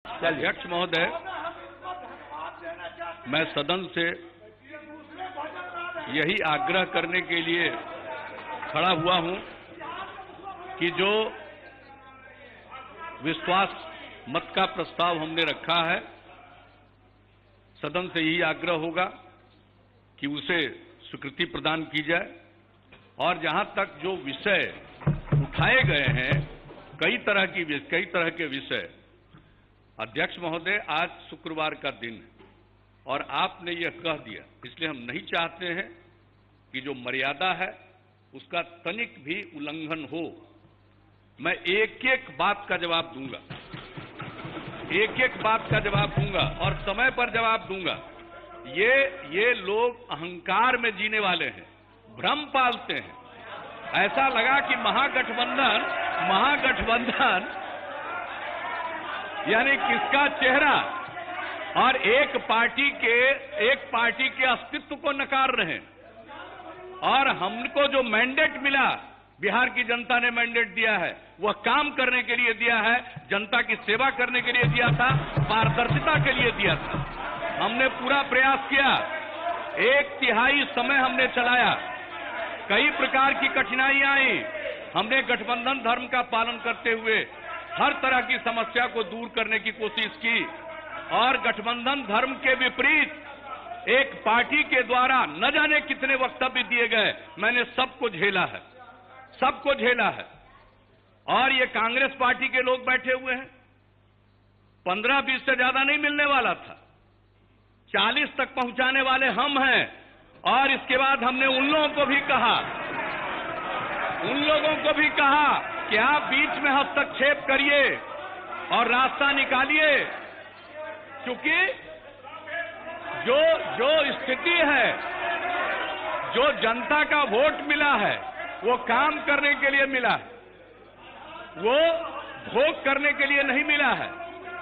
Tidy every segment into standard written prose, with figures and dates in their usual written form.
अध्यक्ष महोदय, मैं सदन से यही आग्रह करने के लिए खड़ा हुआ हूं कि जो विश्वास मत का प्रस्ताव हमने रखा है, सदन से यही आग्रह होगा कि उसे स्वीकृति प्रदान की जाए। और जहां तक जो विषय उठाए गए हैं, कई तरह के विषय, अध्यक्ष महोदय, आज शुक्रवार का दिन है और आपने यह कह दिया, इसलिए हम नहीं चाहते हैं कि जो मर्यादा है उसका तनिक भी उल्लंघन हो। मैं एक एक बात का जवाब दूंगा, और समय पर जवाब दूंगा। ये लोग अहंकार में जीने वाले हैं, भ्रम पालते हैं। ऐसा लगा कि महागठबंधन यानी किसका चेहरा, और एक पार्टी के अस्तित्व को नकार रहे हैं। और हमको जो मैंडेट मिला, बिहार की जनता ने मैंडेट दिया है, वह काम करने के लिए दिया है, जनता की सेवा करने के लिए दिया था, पारदर्शिता के लिए दिया था। हमने पूरा प्रयास किया, 1/3 समय हमने चलाया, कई प्रकार की कठिनाइयां आई। हमने गठबंधन धर्म का पालन करते हुए हर तरह की समस्या को दूर करने की कोशिश की, और गठबंधन धर्म के विपरीत एक पार्टी के द्वारा न जाने कितने वक्तव्य दिए गए, मैंने सबको झेला है। और ये कांग्रेस पार्टी के लोग बैठे हुए हैं, 15-20 से ज्यादा नहीं मिलने वाला था, 40 तक पहुंचाने वाले हम हैं। और इसके बाद हमने उन लोगों को भी कहा कि आप बीच में हस्तक्षेप करिए और रास्ता निकालिए, क्योंकि जो स्थिति है, जो जनता का वोट मिला है, वो काम करने के लिए मिला है, वो भोग करने के लिए नहीं मिला है।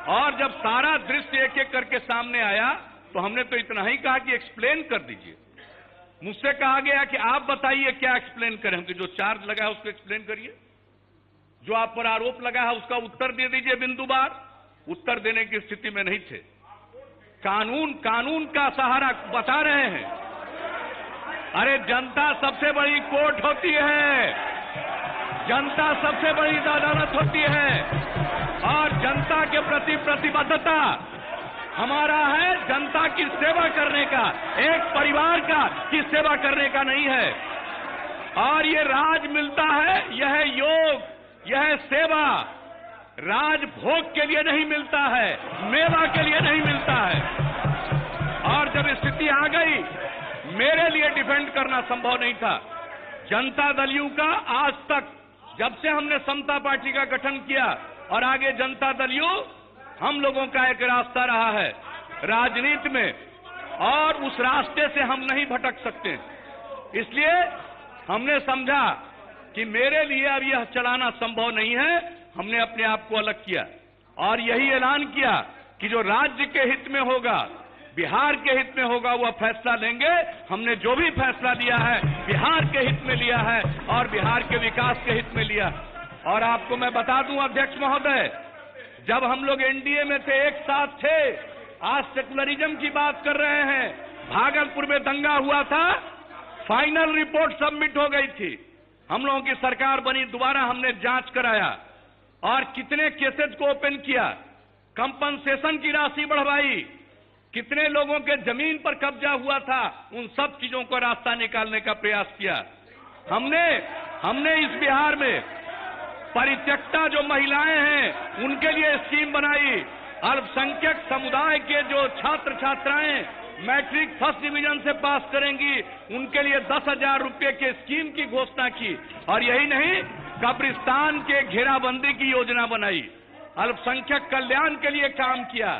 और जब सारा दृश्य एक एक करके सामने आया, तो हमने तो इतना ही कहा कि एक्सप्लेन कर दीजिए। मुझसे कहा गया कि आप बताइए क्या एक्सप्लेन करें, कि जो चार्ज लगा है उसको एक्सप्लेन करिए, जो आप पर आरोप लगा है उसका उत्तर दे दीजिए बिंदुवार। उत्तर देने की स्थिति में नहीं थे। कानून का सहारा बता रहे हैं। अरे जनता सबसे बड़ी कोर्ट होती है, जनता सबसे बड़ी अदालत होती है, और जनता के प्रति प्रतिबद्धता हमारा है जनता की सेवा करने का, एक परिवार की सेवा करने का नहीं है। और ये राज मिलता है, यह योग, यह सेवा राज भोग के लिए नहीं मिलता है, मेवा के लिए नहीं मिलता है। और जब स्थिति आ गई, मेरे लिए डिफेंड करना संभव नहीं था। जनता दल यू का आज तक, जब से हमने समता पार्टी का गठन किया और आगे जनता दल यू, हम लोगों का एक रास्ता रहा है राजनीति में, और उस रास्ते से हम नहीं भटक सकते। इसलिए हमने समझा कि मेरे लिए अब यह चलाना संभव नहीं है। हमने अपने आप को अलग किया और यही ऐलान किया कि जो राज्य के हित में होगा, बिहार के हित में होगा, वह फैसला लेंगे। हमने जो भी फैसला लिया है, बिहार के हित में लिया है और बिहार के विकास के हित में लिया। और आपको मैं बता दूं अध्यक्ष महोदय, जब हम लोग एनडीए में थे, एक साथ थे, आज सेकुलरिज्म की बात कर रहे हैं। भागलपुर में दंगा हुआ था, फाइनल रिपोर्ट सबमिट हो गई थी, हम लोगों की सरकार बनी, दोबारा हमने जांच कराया और कितने केसेज को ओपन किया, कंपनसेशन की राशि बढ़वाई, कितने लोगों के जमीन पर कब्जा हुआ था, उन सब चीजों को रास्ता निकालने का प्रयास किया। हमने इस बिहार में परित्यक्ता जो महिलाएं हैं उनके लिए स्कीम बनाई। अल्पसंख्यक समुदाय के जो छात्र छात्राएं मैट्रिक फर्स्ट डिवीजन से पास करेंगी, उनके लिए 10,000 रुपए के स्कीम की घोषणा की। और यही नहीं, कब्रिस्तान के घेराबंदी की योजना बनाई, अल्पसंख्यक कल्याण के लिए काम किया।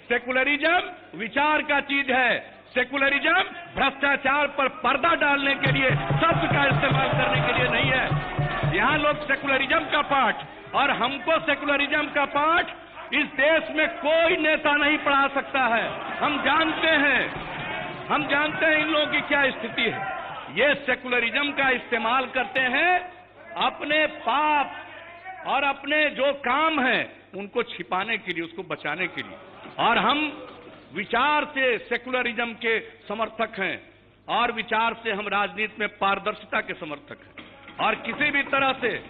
सेकुलरिज्म विचार का चीज है, सेकुलरिज्म भ्रष्टाचार पर पर्दा डालने के लिए, शब्द का इस्तेमाल करने के लिए नहीं है। यहां लोग सेकुलरिज्म का पाठ, और हमको सेकुलरिज्म का पाठ इस देश में कोई नेता नहीं पढ़ा सकता है। हम जानते हैं इन लोगों की क्या स्थिति है। ये सेकुलरिज्म का इस्तेमाल करते हैं अपने पाप और अपने जो काम है उनको छिपाने के लिए, उसको बचाने के लिए। और हम विचार से सेकुलरिज्म के समर्थक हैं और विचार से हम राजनीति में पारदर्शिता के समर्थक हैं। और किसी भी तरह से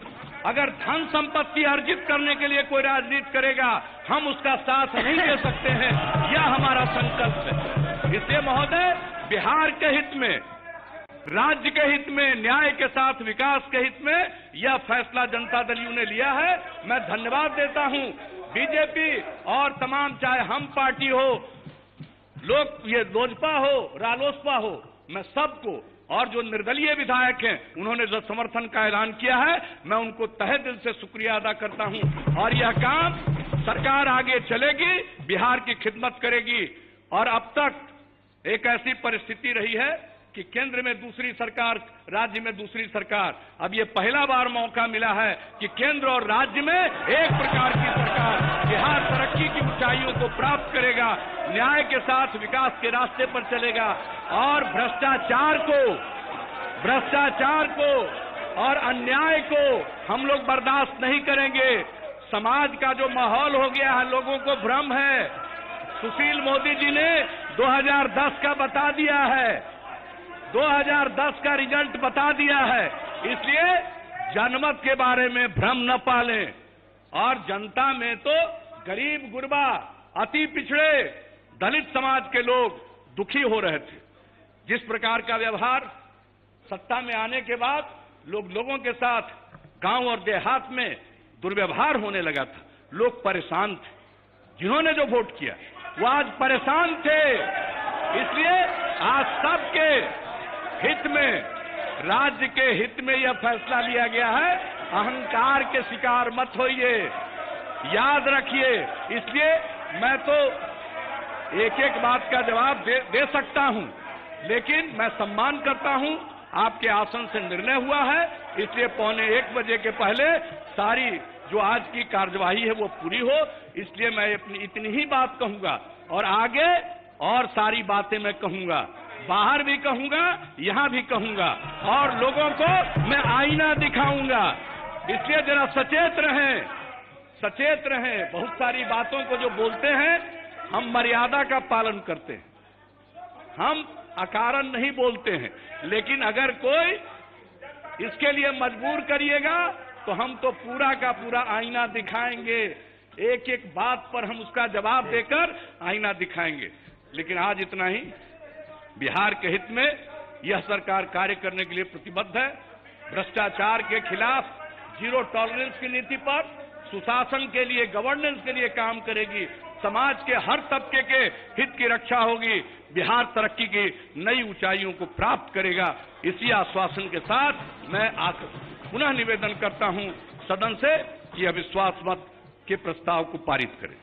अगर धन संपत्ति अर्जित करने के लिए कोई राजनीति करेगा, हम उसका साथ नहीं दे सकते हैं, यह हमारा संकल्प है। इसलिए महोदय, बिहार के हित में, राज्य के हित में, न्याय के साथ विकास के हित में यह फैसला जनता दल यू ने लिया है। मैं धन्यवाद देता हूं बीजेपी और तमाम, चाहे हम पार्टी हो, लोग ये लोजपा हो, रालोसपा हो, मैं सबको, और जो निर्दलीय विधायक हैं उन्होंने जो समर्थन का ऐलान किया है, मैं उनको तहे दिल से शुक्रिया अदा करता हूं। और यह काम सरकार आगे चलेगी, बिहार की खिदमत करेगी। और अब तक एक ऐसी परिस्थिति रही है कि केंद्र में दूसरी सरकार, राज्य में दूसरी सरकार। अब ये पहला बार मौका मिला है कि केंद्र और राज्य में एक प्रकार की सरकार। बिहार तरक्की की ऊंचाइयों को प्राप्त करेगा, न्याय के साथ विकास के रास्ते पर चलेगा और भ्रष्टाचार को और अन्याय को हम लोग बर्दाश्त नहीं करेंगे। समाज का जो माहौल हो गया है, लोगों को भ्रम है। सुशील मोदी जी ने 2010 का बता दिया है, 2010 का रिजल्ट बता दिया है। इसलिए जनमत के बारे में भ्रम न पालें। और जनता में तो गरीब गुरबा, अति पिछड़े, दलित समाज के लोग दुखी हो रहे थे। जिस प्रकार का व्यवहार सत्ता में आने के बाद लोगों के साथ गांव और देहात में दुर्व्यवहार होने लगा था, लोग परेशान थे। जिन्होंने जो वोट किया वो आज परेशान थे। इसलिए आज सबके हित में, राज्य के हित में यह फैसला लिया गया है। अहंकार के शिकार मत होइए, याद रखिए। इसलिए मैं तो एक एक बात का जवाब दे सकता हूं, लेकिन मैं सम्मान करता हूं, आपके आसन से निर्णय हुआ है, इसलिए 12:45 बजे के पहले सारी जो आज की कार्यवाही है वो पूरी हो। इसलिए मैं इतनी ही बात कहूंगा और आगे और सारी बातें मैं कहूंगा, बाहर भी कहूंगा, यहां भी कहूंगा और लोगों को मैं आईना दिखाऊंगा। इसलिए जरा सचेत रहें, सचेत रहें। बहुत सारी बातों को जो बोलते हैं, हम मर्यादा का पालन करते हैं, हम अकारण नहीं बोलते हैं। लेकिन अगर कोई इसके लिए मजबूर करिएगा तो हम तो पूरा का पूरा आईना दिखाएंगे, एक एक बात पर हम उसका जवाब देकर आईना दिखाएंगे। लेकिन आज इतना ही। बिहार के हित में यह सरकार कार्य करने के लिए प्रतिबद्ध है। भ्रष्टाचार के खिलाफ जीरो टॉलरेंस की नीति पर, सुशासन के लिए, गवर्नेंस के लिए काम करेगी। समाज के हर तबके के हित की रक्षा होगी। बिहार तरक्की की नई ऊंचाइयों को प्राप्त करेगा। इसी आश्वासन के साथ मैं पुनः निवेदन करता हूं सदन से कि अविश्वास मत के प्रस्ताव को पारित करें।